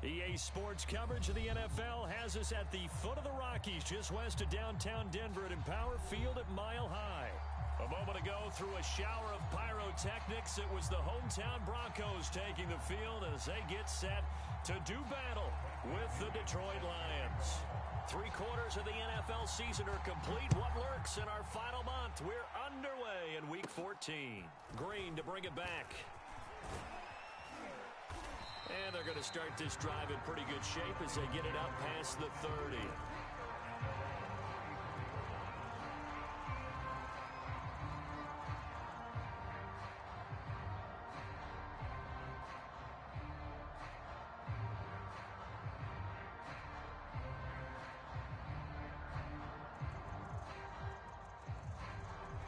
EA Sports coverage of the NFL has us at the foot of the Rockies, just west of downtown Denver at Empower Field at Mile High. A moment ago, through a shower of pyrotechnics, it was the hometown Broncos taking the field as they get set to do battle with the Detroit Lions. 3/4 of the NFL season are complete. What lurks in our final month? We're underway in Week 14. Green to bring it back. And they're going to start this drive in pretty good shape as they get it up past the 30.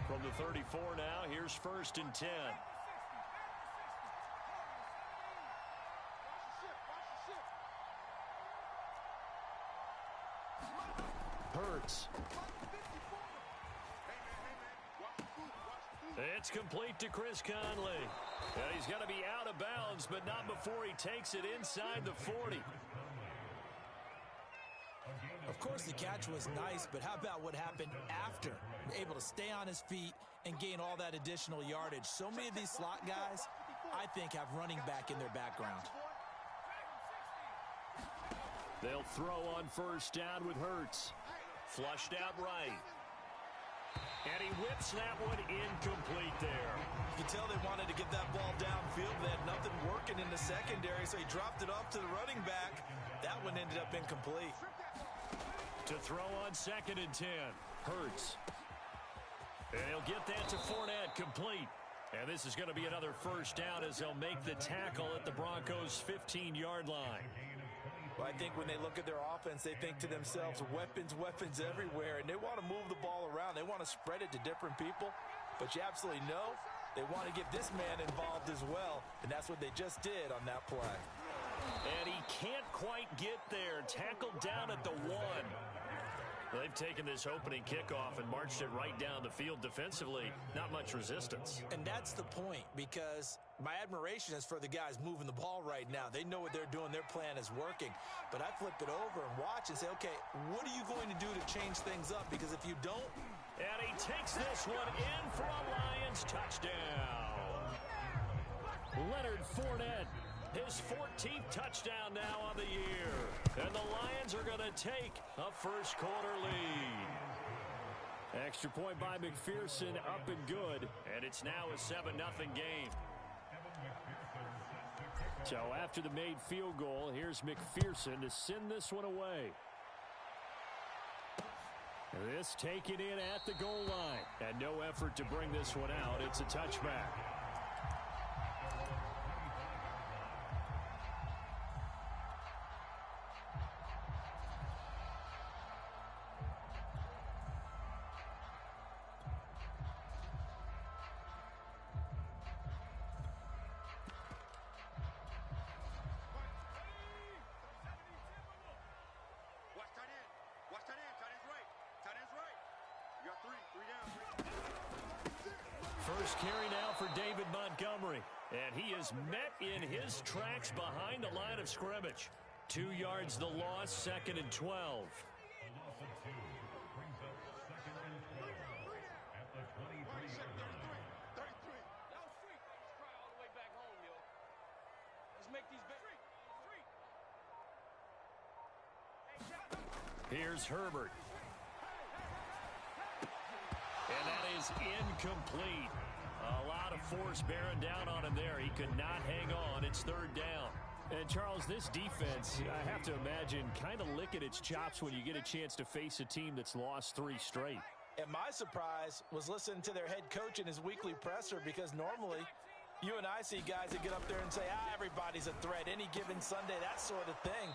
From the 34 now, here's 1st and 10. Hurts. It's complete to Chris Conley. And he's got to be out of bounds, but not before he takes it inside the 40. Of course, the catch was nice, but how about what happened after? Able to stay on his feet and gain all that additional yardage. So many of these slot guys, I think, have running back in their background. They'll throw on 1st down with Hurts. Flushed out right. And he whips that one incomplete there. You can tell they wanted to get that ball downfield. They had nothing working in the secondary, so he dropped it off to the running back. That one ended up incomplete. To throw on 2nd and 10. Hurts. And he'll get that to Fournette, complete. And this is going to be another 1st down as they'll make the tackle at the Broncos' 15-yard line. Well, I think when they look at their offense, they think to themselves, weapons, weapons everywhere, and they want to move the ball around. They want to spread it to different people, but you absolutely know they want to get this man involved as well, and that's what they just did on that play. And he can't quite get there. Tackled down at the 1. They've taken this opening kickoff and marched it right down the field defensively. Not much resistance. And that's the point, because my admiration is for the guys moving the ball right now. They know what they're doing. Their plan is working. But I flip it over and watch and say, okay, what are you going to do to change things up? Because if you don't... And he takes this one in for a Lions touchdown. Leonard Fournette. His 14th touchdown now on the year. And the Lions are going to take a first-quarter lead. Extra point by McPherson, up and good. And it's now a 7-0 game. So after the made field goal, here's McPherson to send this one away. This taken in at the goal line. And no effort to bring this one out. It's a touchback. First carry now for David Montgomery. And he is met in his tracks behind the line of scrimmage. 2 yards the loss, 2nd and 12. Here's Herbert. And that is incomplete. A lot of force bearing down on him there. He could not hang on. It's 3rd down. And, Charles, this defense, I have to imagine, kind of licking its chops when you get a chance to face a team that's lost 3 straight. And my surprise was listening to their head coach in his weekly presser, because normally you and I see guys that get up there and say, everybody's a threat any given Sunday, that sort of thing.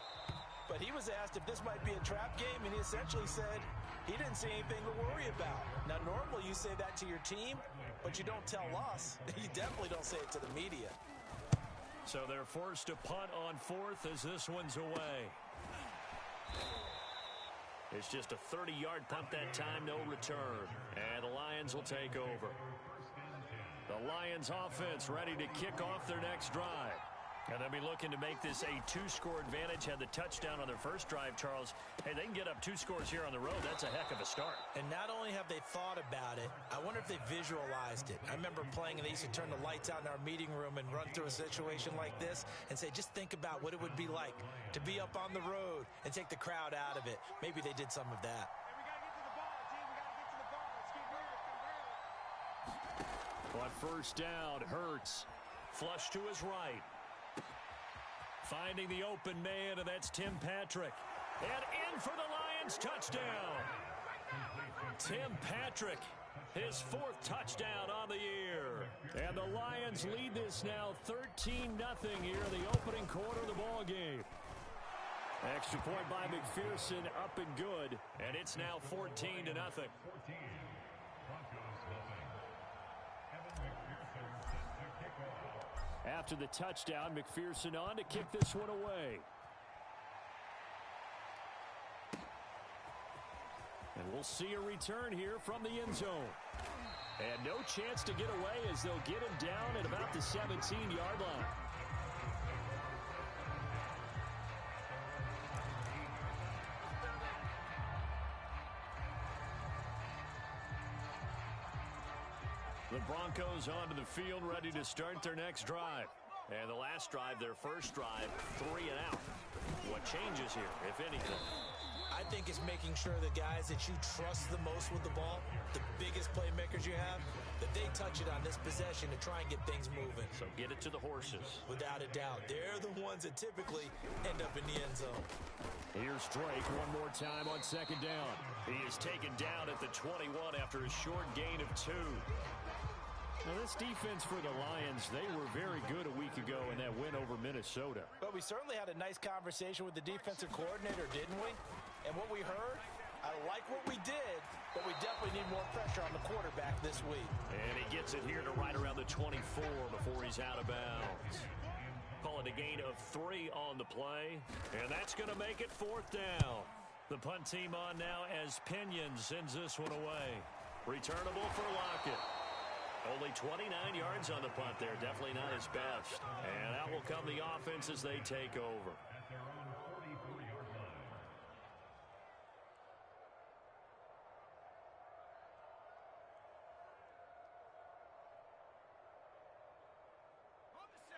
But he was asked if this might be a trap game, and he essentially said he didn't see anything to worry about. Now, normally you say that to your team, but you don't tell us. You definitely don't say it to the media. So they're forced to punt on 4th as this one's away. It's just a 30-yard punt that time, no return. And the Lions will take over. The Lions offense ready to kick off their next drive. And they'll be looking to make this a two-score advantage. Had the touchdown on their first drive, Charles. Hey, they can get up 2 scores here on the road. That's a heck of a start. And not only have they thought about it, I wonder if they visualized it. I remember playing, and they used to turn the lights out in our meeting room and run through a situation like this and say, just think about what it would be like to be up on the road and take the crowd out of it. Maybe they did some of that. On first down, Hurts. Flush to his right. Finding the open man, and that's Tim Patrick. And in for the Lions, touchdown. Tim Patrick, his 4th touchdown on the year. And the Lions lead this now 13-0 here in the opening quarter of the ball game. Extra point by McPherson, up and good. And it's now 14-0. After the touchdown, McPherson on to kick this one away. And we'll see a return here from the end zone. And no chance to get away as they'll get him down at about the 17-yard line. The Broncos onto the field, ready to start their next drive. And the last drive, their first drive, 3 and out. What changes here, if anything? I think it's making sure the guys that you trust the most with the ball, the biggest playmakers you have, that they touch it on this possession to try and get things moving. So get it to the horses. Without a doubt. They're the ones that typically end up in the end zone. Here's Drake one more time on second down. He is taken down at the 21 after a short gain of 2. Now, this defense for the Lions, they were very good a week ago in that win over Minnesota. But we certainly had a nice conversation with the defensive coordinator, didn't we? And what we heard, I like what we did, but we definitely need more pressure on the quarterback this week. And he gets it here to right around the 24 before he's out of bounds. Call it a gain of 3 on the play, and that's going to make it 4th down. The punt team on now as Pinion sends this one away. Returnable for Lockett. Only 29 yards on the punt there. Definitely not his best. And out will come the offense as they take over.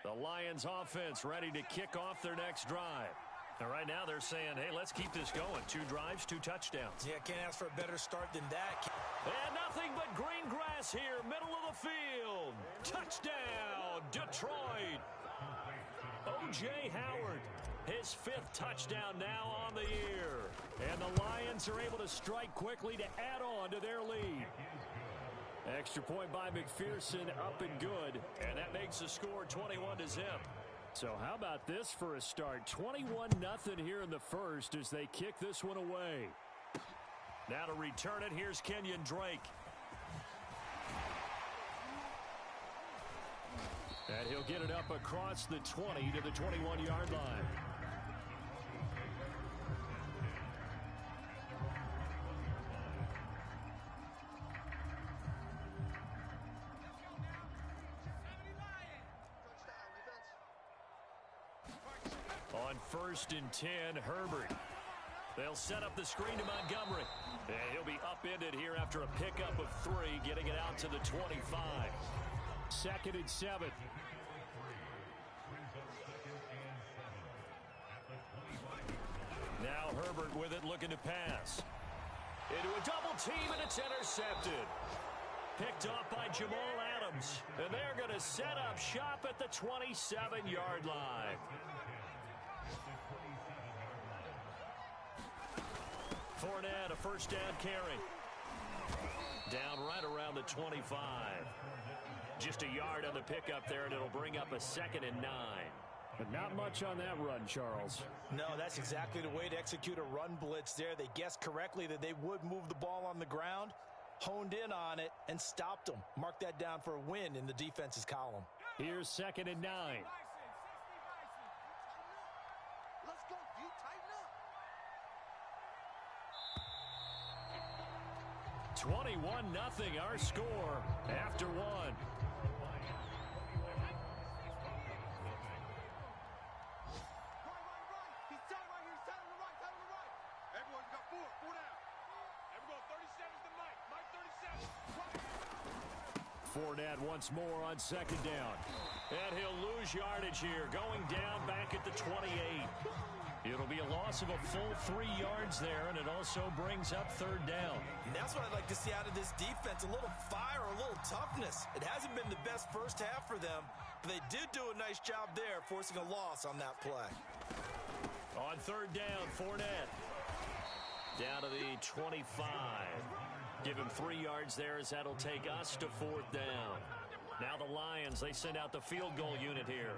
The Lions offense ready to kick off their next drive. And right now they're saying, hey, let's keep this going. 2 drives, 2 touchdowns. Yeah, can't ask for a better start than that. And nothing but green grass here, middle of the field. Touchdown, Detroit. O.J. Howard, his 5th touchdown now on the year. And the Lions are able to strike quickly to add on to their lead. Extra point by McPherson, up and good. And that makes the score 21-0. So how about this for a start? 21-0 here in the first as they kick this one away. Now to return it, here's Kenyon Drake. And he'll get it up across the 20 to the 21-yard line. On 1st and 10, Herbert. They'll set up the screen to Montgomery. And he'll be upended here after a pickup of 3, getting it out to the 25. 2nd and 7. Now Herbert with it, looking to pass. Into a double team, and it's intercepted. Picked off by Jamal Adams. And they're going to set up shop at the 27-yard line. Fournette, a first down carry. Down right around the 25. Just a yard on the pickup there, and it'll bring up a 2nd and 9. But not much on that run, Charles. No, that's exactly the way to execute a run blitz there. They guessed correctly that they would move the ball on the ground, honed in on it, and stopped them. Mark that down for a win in the defense's column. Here's 2nd and 9. 21-0 our score after 1. Fournette once more on second down. And he'll lose yardage here, going down back at the 28. It'll be a loss of a full 3 yards there, and it also brings up third down. And that's what I'd like to see out of this defense, a little fire, a little toughness. It hasn't been the best first half for them, but they did do a nice job there, forcing a loss on that play. On third down, Fournette. Down to the 25. Give him 3 yards there as that'll take us to fourth down. Now the Lions, they send out the field goal unit here.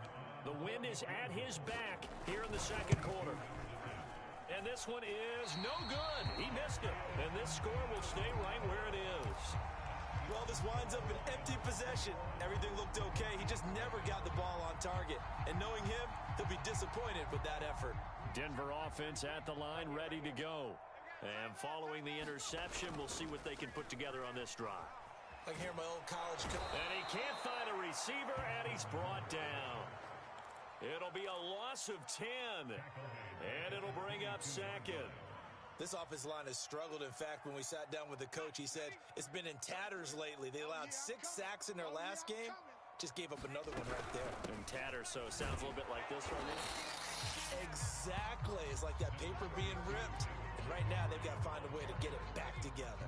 The wind is at his back here in the second quarter. And this one is no good. He missed it. And this score will stay right where it is. Well, this winds up an empty possession. Everything looked okay. He just never got the ball on target. And knowing him, he'll be disappointed with that effort. Denver offense at the line, ready to go. And following the interception, we'll see what they can put together on this drive. I can hear my old college coach. And he can't find a receiver, and he's brought down. It'll be a loss of 10, and it'll bring up second. This offensive line has struggled. In fact, when we sat down with the coach, he said it's been in tatters lately. They allowed 6 sacks in their last game. Just gave up another one right there. In tatters, so it sounds a little bit like this right now. Exactly. It's like that paper being ripped. And right now, they've got to find a way to get it back together.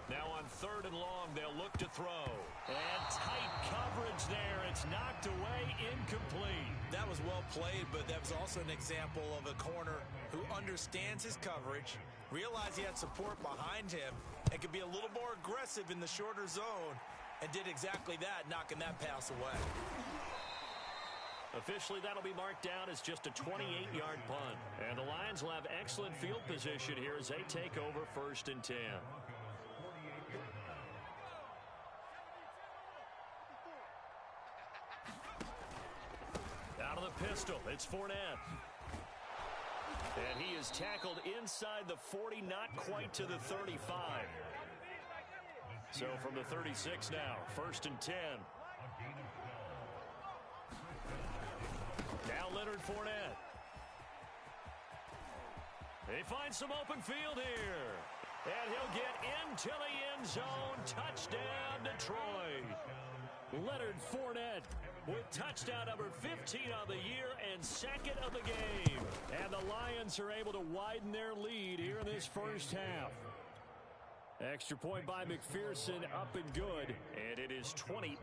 Now on third and long, they'll look to throw. And tight coverage there. It's knocked away, incomplete. That was well played, but that was also an example of a corner who understands his coverage, realized he had support behind him, and could be a little more aggressive in the shorter zone, and did exactly that, knocking that pass away. Officially, that'll be marked down as just a 28-yard punt. And the Lions will have excellent field position here as they take over first and 10. Out of the pistol, it's Fournette. And he is tackled inside the 40, not quite to the 35. So from the 36 now, first and 10. Now Leonard Fournette. He finds some open field here. And he'll get into the end zone. Touchdown, Detroit. Leonard Fournette with touchdown number 15 on the year and second of the game. And the Lions are able to widen their lead here in this first half. Extra point by McPherson, up and good. And it is 28-0.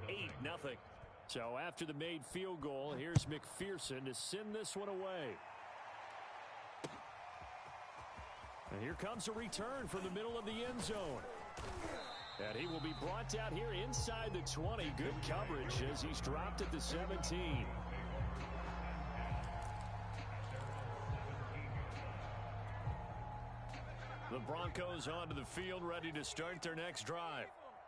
So after the made field goal, here's McPherson to send this one away. And here comes a return from the middle of the end zone. And he will be brought down here inside the 20. Good coverage as he's dropped at the 17. The Broncos onto the field, ready to start their next drive.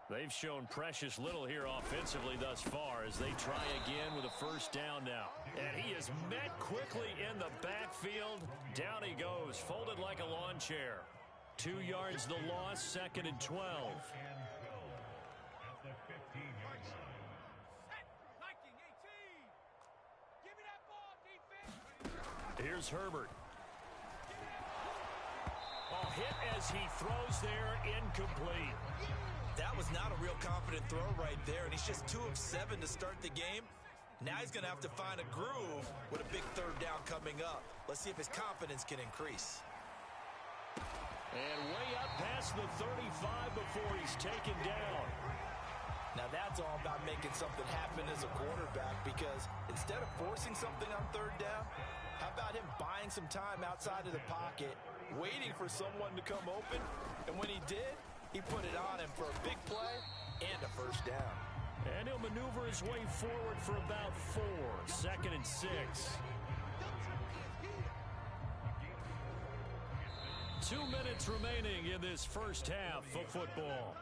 They've shown precious little here offensively thus far as they try again with a first down now. And he is met quickly in the backfield. Down he goes, folded like a lawn chair. 2 yards the loss, second and 12. Here's Herbert. Oh, hit as he throws there, incomplete. That was not a real confident throw right there, and he's just 2 of 7 to start the game. Now he's going to have to find a groove with a big third down coming up. Let's see if his confidence can increase. And way up past the 35 before he's taken down. Now that's all about making something happen as a quarterback, because instead of forcing something on third down, how about him buying some time outside of the pocket, waiting for someone to come open, and when he did, he put it on him for a big play and a first down. And he'll maneuver his way forward for about 4, second and 6. 2 minutes remaining in this first half of football.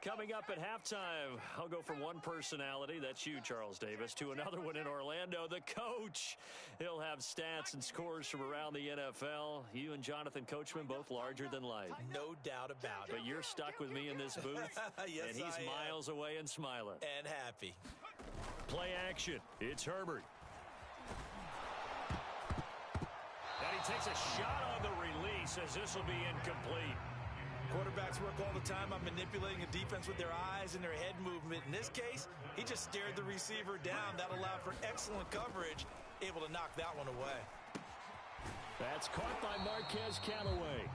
Coming up at halftime, I'll go from one personality, that's you, Charles Davis, to another one in Orlando, the coach. He'll have stats and scores from around the NFL. You and Jonathan Coachman, both larger than life. No doubt about it. But you're stuck with me in this booth, yes, and he's miles away and smiling. And happy. Play action. It's Herbert. takes a shot on the release as this will be incomplete. Quarterbacks work all the time on manipulating a defense with their eyes and their head movement. In this case, he just stared the receiver down. That allowed for excellent coverage, able to knock that one away. That's caught by Marquez Callaway.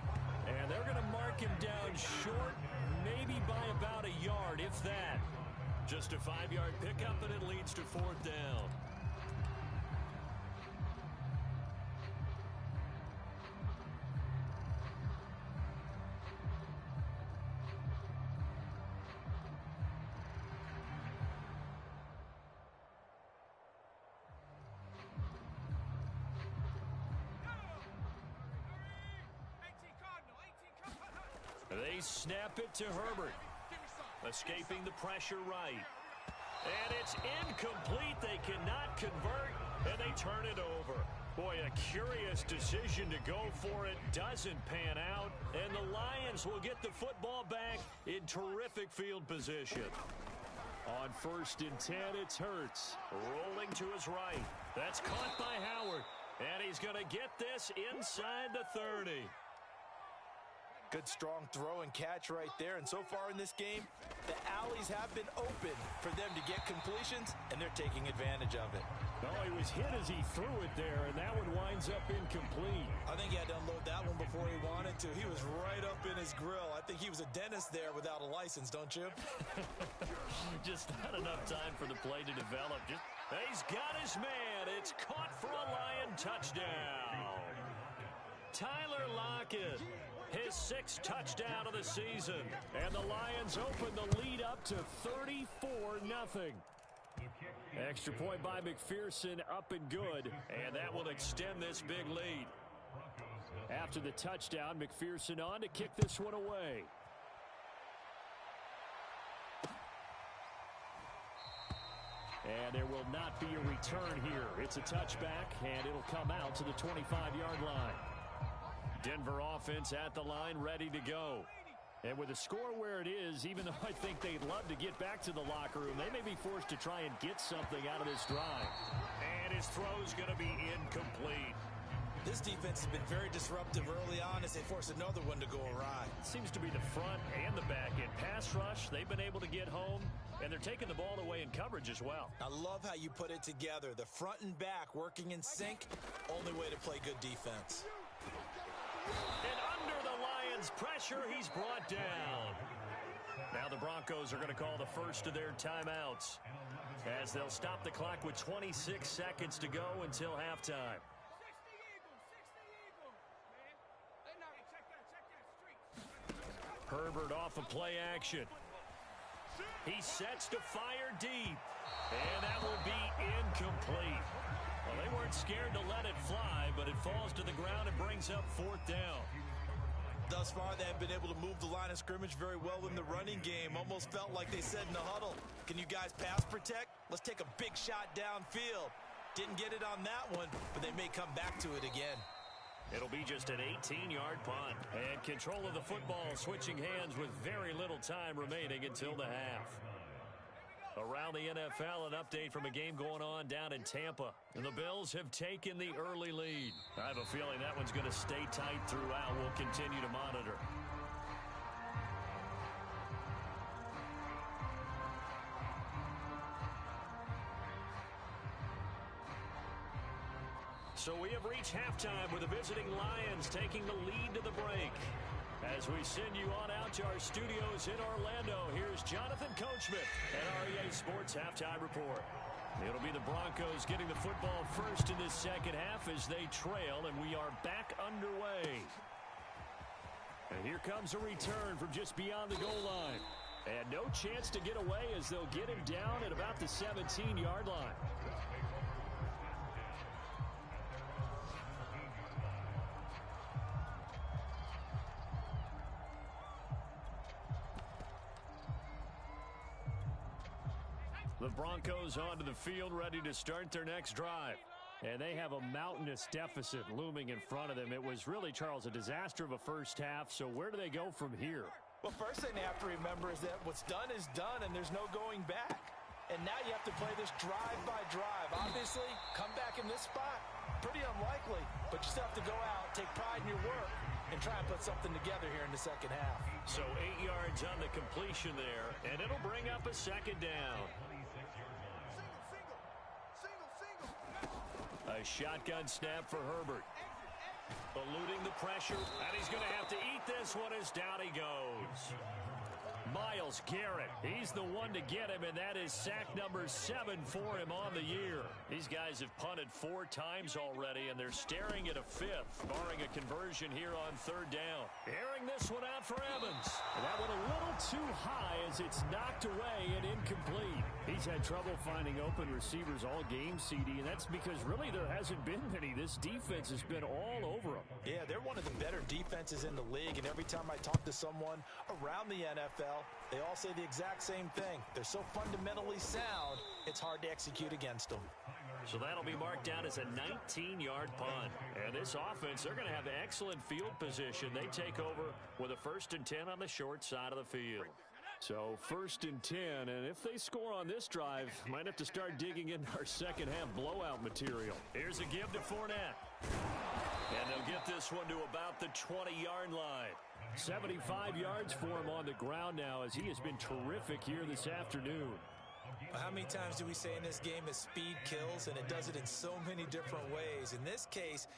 And they're going to mark him down short, maybe by about a yard, if that. Just a 5-yard pickup, and it leads to 4th down. They snap it to Herbert. Escaping the pressure right. And it's incomplete. They cannot convert, and they turn it over. Boy, a curious decision to go for it. Doesn't pan out, and the Lions will get the football back in terrific field position. On 1st and 10, it's Hurts. Rolling to his right. That's caught by Howard. And he's going to get this inside the 30. Good, strong throw and catch right there. And so far in this game, the alleys have been open for them to get completions, and they're taking advantage of it. Oh, he was hit as he threw it there, and that one winds up incomplete. I think he had to unload that one before he wanted to. He was right up in his grill. I think he was a dentist there without a license, don't you? Just not enough time for the play to develop. He's got his man. It's caught for a Lion touchdown. Tyler Lockett, his 6th touchdown of the season. And the Lions open the lead up to 34-0. Extra point by McPherson, up and good. And that will extend this big lead. After the touchdown, McPherson on to kick this one away. And there will not be a return here. It's a touchback, and it'll come out to the 25-yard line. Denver offense at the line, ready to go. And with the score where it is, even though I think they'd love to get back to the locker room, they may be forced to try and get something out of this drive. And his throw's going to be incomplete. This defense has been very disruptive early on as they force another one to go awry. Seems to be the front and the back end. Pass rush, they've been able to get home, and they're taking the ball away in coverage as well. I love how you put it together. The front and back working in sync, only way to play good defense. And under the Lions' pressure, he's brought down. Now the Broncos are going to call the first of their timeouts as they'll stop the clock with 26 seconds to go until halftime. Herbert off of play action. He sets to fire deep. And that will be incomplete. Well, they weren't scared to let it fly, but it falls to the ground and brings up 4th down. Thus far, they have been able to move the line of scrimmage very well in the running game. Almost felt like they said in the huddle, can you guys pass protect? Let's take a big shot downfield. Didn't get it on that one, but they may come back to it again. It'll be just an 18-yard punt. And control of the football switching hands with very little time remaining until the half. Around the NFL, an update from a game going on down in Tampa. And the Bills have taken the early lead. I have a feeling that one's going to stay tight throughout. We'll continue to monitor. So we have reached halftime with the visiting Lions taking the lead to the break. As we send you on out to our studios in Orlando, here's Jonathan Coachman at REA Sports Halftime Report. It'll be the Broncos getting the football first in this second half as they trail, and we are back underway. And here comes a return from just beyond the goal line. And no chance to get away as they'll get him down at about the 17-yard line. The Broncos onto the field, ready to start their next drive. And they have a mountainous deficit looming in front of them. It was really, Charles, a disaster of a first half. So where do they go from here? Well, first thing they have to remember is that what's done is done, and there's no going back. And now you have to play this drive by drive. Obviously, come back in this spot, Pretty unlikely, but you still have to go out, take pride in your work, and try and put something together here in the second half. So 8 yards on the completion there, and it'll bring up a second down. A shotgun snap for Herbert. Eluding the pressure, and he's going to have to eat this one as down he goes. Myles Garrett, he's the one to get him, and that is sack number 7 for him on the year. These guys have punted 4 times already, and they're staring at a 5th, barring a conversion here on 3rd down. Airing this one out for Evans. And that one a little too high as it's knocked away and incomplete. He's had trouble finding open receivers all game, CD, and that's because really there hasn't been many. This defense has been all over them. Yeah, they're one of the better defenses in the league, and every time I talk to someone around the NFL, they all say the exact same thing. They're so fundamentally sound, it's hard to execute against them. So that'll be marked down as a 19-yard punt. And this offense, they're going to have excellent field position. They take over with a 1st and 10 on the short side of the field. So 1st and 10, and if they score on this drive, might have to start digging into our second half blowout material. Here's a give to Fournette. And they'll get this one to about the 20-yard line. 75 yards for him on the ground now as he has been terrific here this afternoon. How many times do we say in this game that speed kills, and it does it in so many different ways? In this case,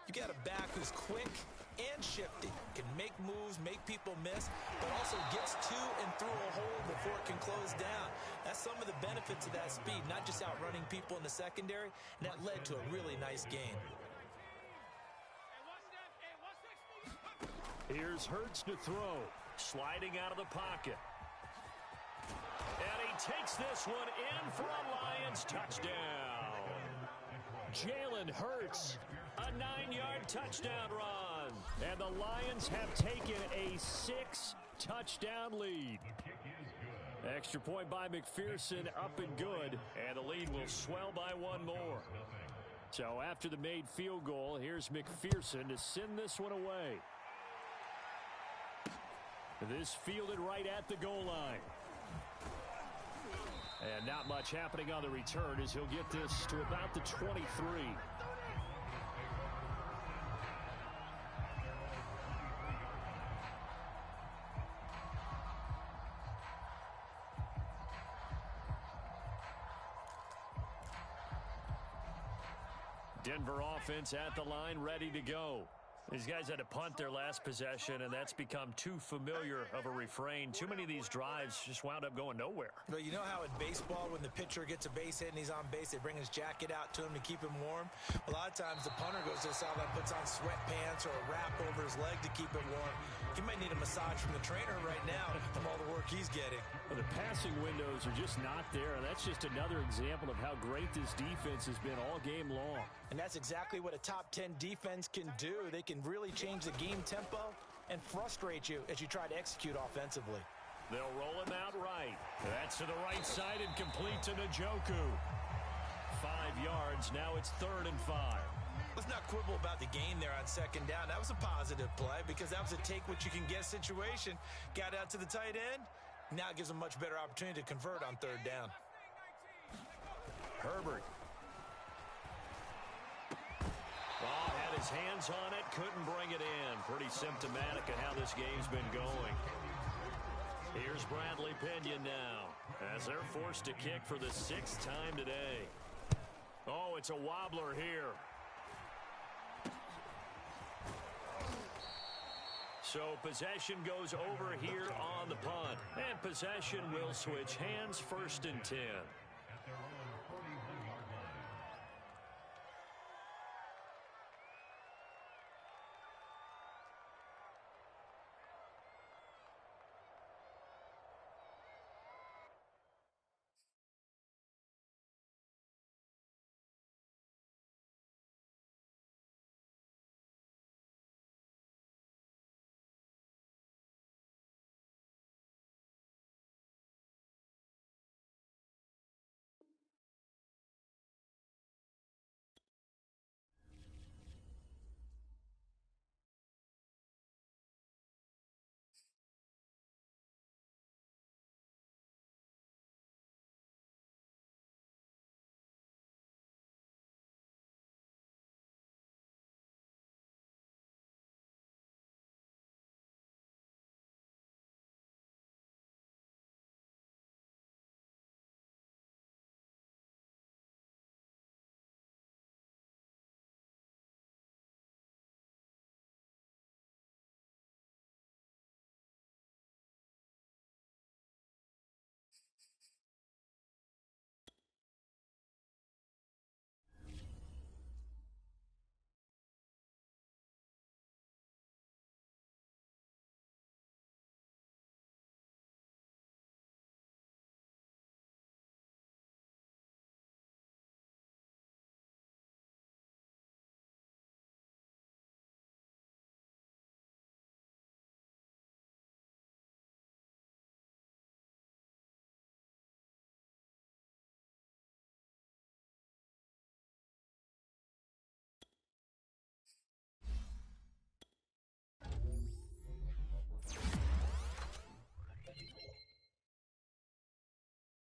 you got a back who's quick and shifty, can make moves, make people miss, but also gets to and through a hole before it can close down. That's some of the benefits of that speed, not just outrunning people in the secondary, and that led to a really nice game. Here's Hurts to throw, sliding out of the pocket. And he takes this one in for a Lions touchdown. Jalen Hurts, a 9-yard touchdown run. And the Lions have taken a 6-touchdown lead. Extra point by McPherson, up and good. And the lead will swell by 1 more. So after the made field goal, here's McPherson to send this one away. This fielded right at the goal line. And not much happening on the return as he'll get this to about the 23. Denver offense at the line, ready to go. These guys had to punt their last possession, and that's become too familiar of a refrain. Too many of these drives just wound up going nowhere. But you know how in baseball, when the pitcher gets a base hit and he's on base, they bring his jacket out to him to keep him warm? A lot of times the punter goes to the sideline, puts on sweatpants or a wrap over his leg to keep it warm. He might need a massage from the trainer right now from all the work he's getting. Well, the passing windows are just not there. That's just another example of how great this defense has been all game long. And that's exactly what a top 10 defense can do. They can really change the game tempo and frustrate you as you try to execute offensively. They'll roll him out right. That's to the right side and complete to Njoku. 5 yards. Now it's 3rd and 5. Let's not quibble about the gain there on 2nd down. That was a positive play because that was a take-what-you-can-get situation. Got out to the tight end. Now it gives them a much better opportunity to convert on 3rd down. Herbert. Oh, had his hands on it, couldn't bring it in. Pretty symptomatic of how this game's been going. Here's Bradley Pinion now as they're forced to kick for the 6th time today. Oh, it's a wobbler here. So possession goes over here on the punt. And possession will switch hands, 1st and 10.